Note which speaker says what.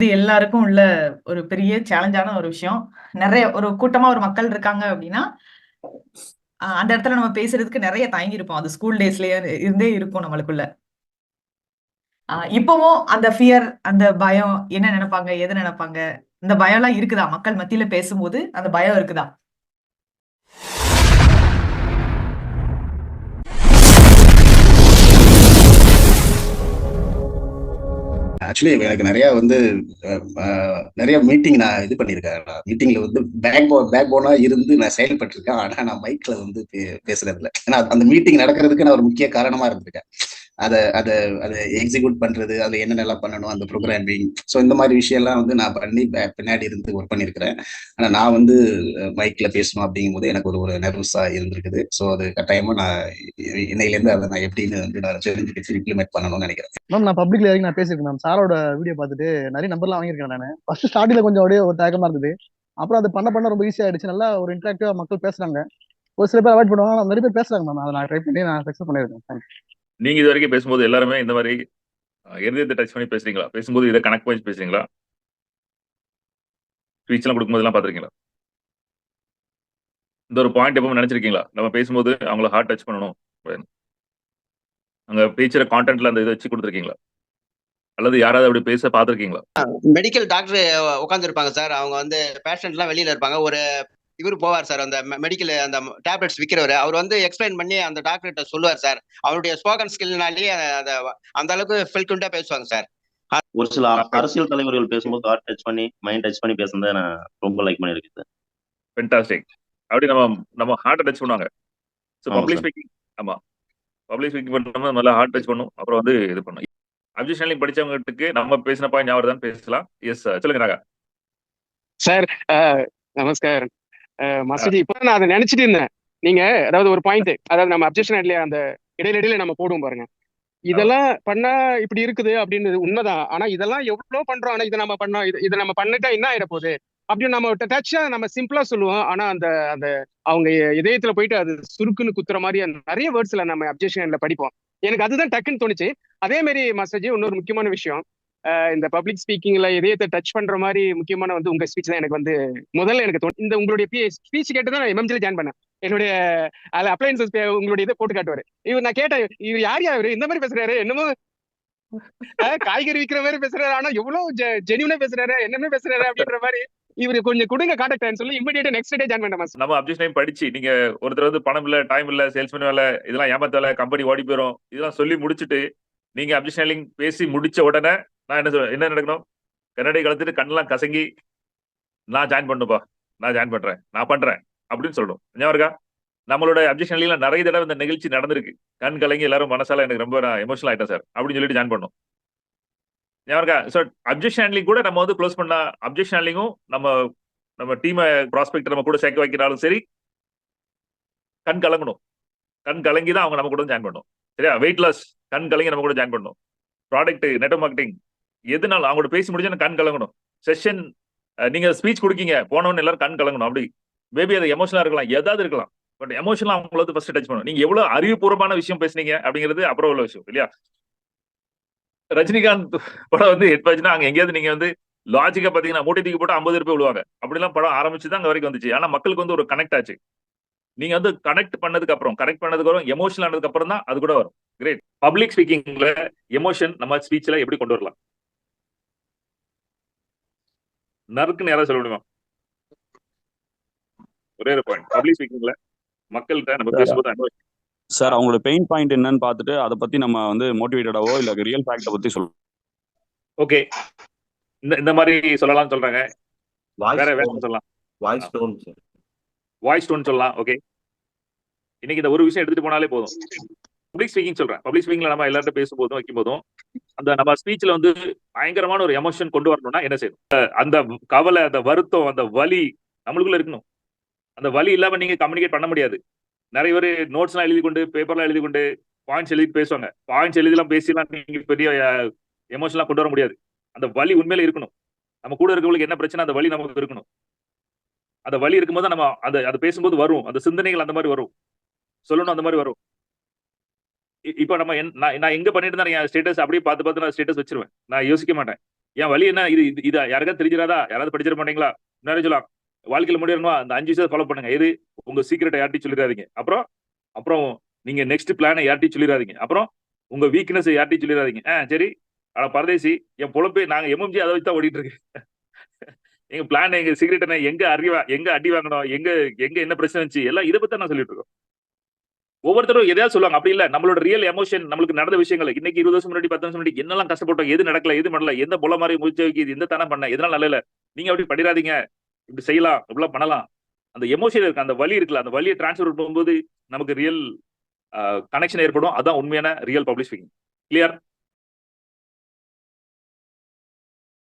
Speaker 1: இது எல்லாருக்கும் உள்ள ஒரு பெரிய சேலஞ்சான ஒரு விஷயம். நெறைய ஒரு கூட்டமா ஒரு மக்கள் இருக்காங்க அப்டின்னா, அந்த இடத்துல நம்ம பேசுறதுக்கு நெறைய தயங்கியிருப்போம். அது ஸ்கூல் டேஸ்லயே இருந்தே இருக்கும் நம்மளுக்குள்ள. இப்பவும் அந்த ஃபியர், அந்த பயம் என்ன நெனைப்பாங்க? எது நெனைப்பாங்க? இந்த பயம்லாம் இருக்குதா? மக்கள் மத்தியில பேசும்போது அந்த பயம் இருக்குதா?
Speaker 2: ஆக்சுவலி எனக்கு நிறைய வந்து நிறைய மீட்டிங் நான் இது பண்ணியிருக்கேன். மீட்டிங்ல வந்து பேக் போனா இருந்து நான் செயல்பட்டிருக்கேன். ஆனா நான் மைக்ல வந்து பேசுறது இல்லை. ஏன்னா அந்த மீட்டிங் நடக்கிறதுக்கு நான் ஒரு முக்கிய காரணமா இருந்திருக்கேன். அதை அதை அதை எக்ஸிக்யூட் பண்றது, அதுல என்னென்னலாம் பண்ணணும், அந்த ப்ரோக்ராமிங், ஸோ இந்த மாதிரி விஷயம்லாம் வந்து நான் பண்ணி பின்னாடி இருந்து ஒர்க் பண்ணியிருக்கிறேன். ஆனா நான் வந்து மைக்ல பேசணும் அப்படிங்கும்போது எனக்கு ஒரு ஒரு நர்வஸா இருந்திருக்குது. ஸோ அது கட்டாயமா நான் இன்னையிலேருந்து அதை நான் எப்படின்னு வந்து நான் தெரிஞ்சுக்கிட்டு இம்ப்ளிமெண்ட் பண்ணணும்னு நினைக்கிறேன்.
Speaker 3: மேம் நான் பப்ளிக்ல வரைக்கும் நான் பேசியிருக்கேன் மேம். சாரோட வீடியோ பார்த்துட்டு நிறைய நம்பர்லாம் வாங்கியிருக்கேன் நான். ஃபர்ஸ்ட் ஸ்டார்டிங்ல கொஞ்சம் அப்படியே ஒரு தயக்கமா இருந்தது. அப்புறம் அது பண்ண ரொம்ப ஈஸியா ஆயிடுச்சு. நல்லா ஒரு இன்டராக்டிவா மக்கள் பேசுறாங்க. ஒரு சில பேர் அவாய்ட் பண்ணுவாங்க, நிறைய பேர் பேசுறாங்க மேம். அதை நான் ட்ரை பண்ணி நான் சக்ஸஸ் பண்ணியிருக்கேன்.
Speaker 4: நீங்க இது வரைக்கும் பேசும்போது எல்லாருமே இந்த மாதிரி எந்த டச் பண்ணி பேசுறீங்களா? பேசும்போது இதை கனெக்ட் பண்ணி பேசுறீங்களா? ஸ்பீச் எல்லாம் கொடுக்கும்போது எல்லாம் பாத்துருக்கீங்களா? இந்த ஒரு பாயிண்ட் எப்பவும் நினைச்சிருக்கீங்களா? நம்ம பேசும்போது அவங்கள ஹார்ட் டச் பண்ணணும், அங்க பேச்சுற கான்டென்ட்ல அந்த இதை வச்சு கொடுத்துருக்கீங்களா? அல்லது யாராவது அப்படி பேச பாத்துருக்கீங்களா?
Speaker 5: மெடிக்கல் டாக்டர் உட்கார்ந்து இருப்பாங்க சார். அவங்க வந்து பேஷண்ட் எல்லாம் வெளியில இருப்பாங்க. ஒரு இவரு போவார் சார், அந்த மெடிக்கல் அந்த டேப்லெட்ஸ் விற்கிறவர். அவர் வந்து எக்ஸ்பிளைன் பண்ணி அந்த டாக்டர் கிட்ட சொல்லுவார் சார். அவருடைய ஸ்போக்கன் ஸ்கில்னாலேயே அந்த அளவுக்கு ஃபில்குண்டா பேசுவாங்க சார்.
Speaker 6: ஒரு சில அரசியல் தலைவர்கள் பேசும்போது ஹார்ட் டச் பண்ணி மைண்ட் டச் பண்ணி பேசுறதை நான் ரொம்ப லைக் பண்ணியிருக்கேன் சார்.
Speaker 4: ஃபென்டாஸ்டிக். அப்படி நம்ம ஹார்ட் டச் பண்ணுவாங்க. ஸோ
Speaker 6: ஆமா
Speaker 4: பப்ளிக்
Speaker 6: சார்.
Speaker 4: ஸ்பீக்கிங். ஆமா, பப்ளிக் ஸ்பீக்கிங் பண்ணோம்னா நல்லா ஹார்ட் டச் பண்ணும். அப்புறம் வந்து இது பண்ணும். அப்ஜெக்ஷன் படிச்சவங்களுக்கு நம்ம பேசின பாயிண்ட் ஞாபகம் தான் பேசலாம். எஸ் சார், சொல்லுங்க நாகா.
Speaker 7: சார் நமஸ்காரம். மசூதி இப்போ நான் அதை நினைச்சிட்டு இருந்தேன். நீங்க அதாவது ஒரு பாயிண்ட், அதாவது நம்ம அப்ஜெக்ஷன் இல்லையா, அந்த இடையில நம்ம போடுவோம் பாருங்க. இதெல்லாம் பண்ணா இப்படி இருக்குது அப்படின்னு உண்மைதான். ஆனா இதெல்லாம் எவ்வளவு பண்றோம். ஆனா இதை நம்ம பண்ணோம், இதை நம்ம பண்ணிட்டா என்ன ஆயிட போகுது அப்படின்னு நம்ம டச்சா நம்ம சிம்பிளா சொல்லுவோம். ஆனா அந்த அந்த அவங்க இதயத்துல போயிட்டு அது சுருக்குன்னு குத்துற மாதிரி நிறைய வேர்ட்ஸ்ல நம்ம அப்ஜெக்ஷன்ல படிப்போம். எனக்கு அதுதான் டக்குன்னு தோணுச்சு. அதே மாதிரி மசாஜி இன்னொரு முக்கியமான விஷயம், இந்த பப்ளிக் ஸ்பீக்கிங்ல இதயத்தை டச் பண்ற மாதிரி முக்கியமான வந்து உங்க ஸ்பீச் தான் எனக்கு வந்து முதல்ல எனக்கு தோணும். இந்த உங்களுடைய ஸ்பீச் கேட்டு தான் நான் எம்எம்ஜில ஜாயின் பண்ணேன். என்னுடைய அப்ளைன்சஸ் உங்களுடைய இதை போட்டு காட்டுவாரு. இவர் நான் கேட்டேன், இவர் யார் இவரு இந்த மாதிரி பேசுறாரு, என்னமோ காய்கறி விற்கிற மாதிரி பேசுறாரு, ஆனா எவ்வளவு ஜெனியூனா பேசுறாரு, என்னமே பேசுறாரு அப்படின்ற மாதிரி. இவரு கொஞ்சம் கொடுங்க கான்டாக்ட் சொல்லி இமிடியேட்டா நெக்ஸ்ட் டே ஜாயின் பண்ணேன்.
Speaker 4: நம்ம அப்ஜெக்ஷன் படிச்சு நீங்க ஒருத்தர் வந்து பணம் இல்ல, டைம் இல்ல, சேல்ஸ்மேன் வேலை, இதெல்லாம் ஏமாத்தால கம்பெனி ஓடி போயிடும், இதெல்லாம் சொல்லி முடிச்சுட்டு நீங்க அப்ஜெக்ஷன் பேசி முடிச்ச உடனே நான் என்ன நடக்கணும்? கன்னடை கலந்துட்டு கண்ணெல்லாம் கசங்கி நான் ஜாயின் பண்ணுப்பா, நான் ஜாயின் பண்றேன், நான் பண்றேன் அப்படின்னு சொல்லணும். ஞாபகம் இருக்கா? நம்மளோட அப்ஜெக்ஷன்ல நிறைய தடவை இந்த நிகழ்ச்சி நடந்திருக்கு. கண் கலங்கி எல்லாரும் மனசால எனக்கு ரொம்ப நான் எமோஷனல் ஆயிட்டேன் சார் அப்படின்னு சொல்லிட்டு ஜாயின் பண்ணோம். ஞாபகம் இருக்கா? ஸோ அப்ஜெக்ஷன் ஹேண்ட்லிங் கூட நம்ம வந்து க்ளோஸ் பண்ணா, அப்ஜெக்ஷன் ஹேண்ட்லிங்கும் நம்ம டீமை ப்ராஸ்பெக்ட் நம்ம கூட சேர்க்க வைக்கிறாலும் சரி, கண் கலங்கணும். கண் கலங்கி தான் அவங்க நம்ம கூட ஜாயின் பண்ணும். சரியா? வெயிட் லாஸ், கண் கலங்கி நம்ம கூட ஜாயின் பண்ணும். ப்ராடக்ட், நெட்வொர்க் மார்க்கெட்டிங், எதுனாலும் அவங்களோட பேசி முடிஞ்சா கண் கலங்கணும். செஷன் நீங்க ஸ்பீச் கொடுக்கீங்க, போனவன்னு எல்லாரும் கண் கலங்கணும். அப்படி மேபி அது எமோஷனலா இருக்கலாம், ஏதாவது இருக்கலாம். பட் எமோஷனலா அவங்கள வந்து ஃபர்ஸ்ட் டச் பண்ணணும். நீங்க எவ்வளவு அறிவுபூர்வமான விஷயம் பேசுனீங்க அப்படிங்கிறது அப்புறம் உள்ள விஷயம் இல்லையா? ரஜினிகாந்த் படம் வந்து ஹிட் ஆச்சுன்னா அங்க எங்கேயாவது நீங்க வந்து லாஜிக்கா பாத்தீங்கன்னா மூட்டை தூக்கி போட்டு 50 பேர் விழுவாங்க. அப்படிலாம் படம் ஆரம்பிச்சு தான் அங்க வரைக்கும் வந்துச்சு. ஆனா மக்களுக்கு வந்து ஒரு கனெக்ட் ஆச்சு. நீங்க வந்து கனெக்ட் பண்ணதுக்கு அப்புறம் எமோஷனல் ஆனதுக்கு அப்புறம் தான் அது கூட வரும். கிரேட். பப்ளிக் ஸ்பீக்கிங்ல எமோஷன் நம்ம ஸ்பீச்ல எப்படி கொண்டு வரலாம்? நறுக்குன்னு யாராவது சொல்ல முடியுமா? ஒரே ஒரு பாயிண்ட். பப்ளிக் ஸ்பீக்கிங்ல மக்கள்கிட்ட நம்ம பேசும்போது
Speaker 8: சார் அவங்களோட பெயின் பாயிண்ட் என்னன்னு பார்த்துட்டு அதை பத்தி நம்ம வந்து மோட்டிவேட்டடாவோ இல்ல ரியல் ஃபேக்ட பத்தி சொல்லலாம்.
Speaker 4: ஓகே, இந்த மாதிரி சொல்லலாம்னு சொல்றாங்க. வேற சொல்லலாம். வாய்ஸ் டோன் சொல்லலாம். ஓகே, இன்னைக்கு இந்த ஒரு விஷயம் எடுத்துட்டு போனாலே போதும். பப்ளிக் ஸ்பீக்கிங் சொல்றேன். பப்ளிக் ஸ்பீக்கிங்ல நம்ம எல்லார்ட்ட பேசும்போதும் வைக்கும்போதும் அந்த நம்ம ஸ்பீச்ல வந்து பயங்கரமான ஒரு எமோஷன் கொண்டு வரணும்னா என்ன செய்யணும்? அந்த கவலை, அந்த வருத்தம், அந்த வலி நம்மளுக்குள்ள இருக்கணும். அந்த வலி இல்லாம நீங்க கம்யூனிகேட் பண்ண முடியாது. நிறைய பேர் நோட்ஸ் எல்லாம் எழுதி கொண்டு, பேப்பர்லாம் எழுதி கொண்டு, பாயிண்ட்ஸ் எழுதி பேசுவாங்க. பாயிண்ட்ஸ் எழுதிலாம் பேசிலாம் நீங்க பெரிய எமோஷன்லாம் கொண்டு வர முடியாது. அந்த வலி உண்மையில இருக்கணும். நம்ம கூட இருக்கவங்களுக்கு என்ன பிரச்சனை, அந்த வலி நமக்கு இருக்கணும். அந்த வலி இருக்கும்போது நம்ம அதை பேசும்போது வரும், அந்த சிந்தனைகள் அந்த மாதிரி வரும், சொல்லணும் அந்த மாதிரி வரும். இப்ப நம்ம நான் எங்க பண்ணிட்டு தான் என் ஸ்டேட்டஸ் அப்படியே பார்த்து நான் ஸ்டேட்டஸ் வச்சிருவேன். நான் யோசிக்க மாட்டேன். என் வழி என்ன, இது யாருக்காவது தெரிஞ்சிடாதா? யாராவது படிச்சிட மாட்டீங்களா? முன்னாடி சொல்லலாம், வாழ்க்கையில முடியணுமா அந்த 5 விஷயத்தை ஃபாலோ பண்ணுங்க. எது உங்க சீக்கிரட்டை யார்ட்டையும் சொல்லிடாதீங்க. அப்புறம் நீங்க நெக்ஸ்ட் பிளானை யார்ட்டையும் சொல்லிடாதீங்க. அப்புறம் உங்க வீக்னஸ் யார்ட்டையும் சொல்லிடாதீங்க. சரி, ஆனா பரதேசி என் பொழப்பே நாங்க எம்எம்ஜி அதை வச்சு தான் ஓடிட்டு இருக்கு. எங்க பிளான், எங்க சீக்கிரட் என்ன, எங்க அடி வாங்கணும், எங்க என்ன பிரச்சனை இருந்துச்சு, எல்லாம் இதை பத்தி நான் சொல்லிட்டு இருக்கோம். ஒவ்வொருத்தரும் எதையாவது சொல்லுவாங்க, அப்படி இல்ல. நம்மளோட ரியல் எமோஷன், நம்மளுக்கு நடந்த விஷயங்கள், இன்னைக்கு 20 வருஷம் முன்னாடி 10 வருஷம் முன்னாடி என்னெல்லாம் கஷ்டப்பட்டோம், எது நடக்கல, எது பண்ணல, எந்த பொல மாதிரி முடிச்சு வைக்கிது, எந்த தானே பண்ண, எதனால நல்ல இல்ல, நீங்க அப்படி பண்ணிடாதீங்க, இப்படி செய்யலாம், இப்படிலாம் பண்ணலாம். அந்த எமோஷன் இருக்கு, அந்த வலி இருக்குல்ல, அந்த வலியை டிரான்ஸ்ஃபர் பண்ணும்போது நமக்கு ரியல் கனெக்ஷன் ஏற்படும். அதான் உண்மையான ரியல் பப்ளிக் ஸ்பீக்கிங். கிளியர்?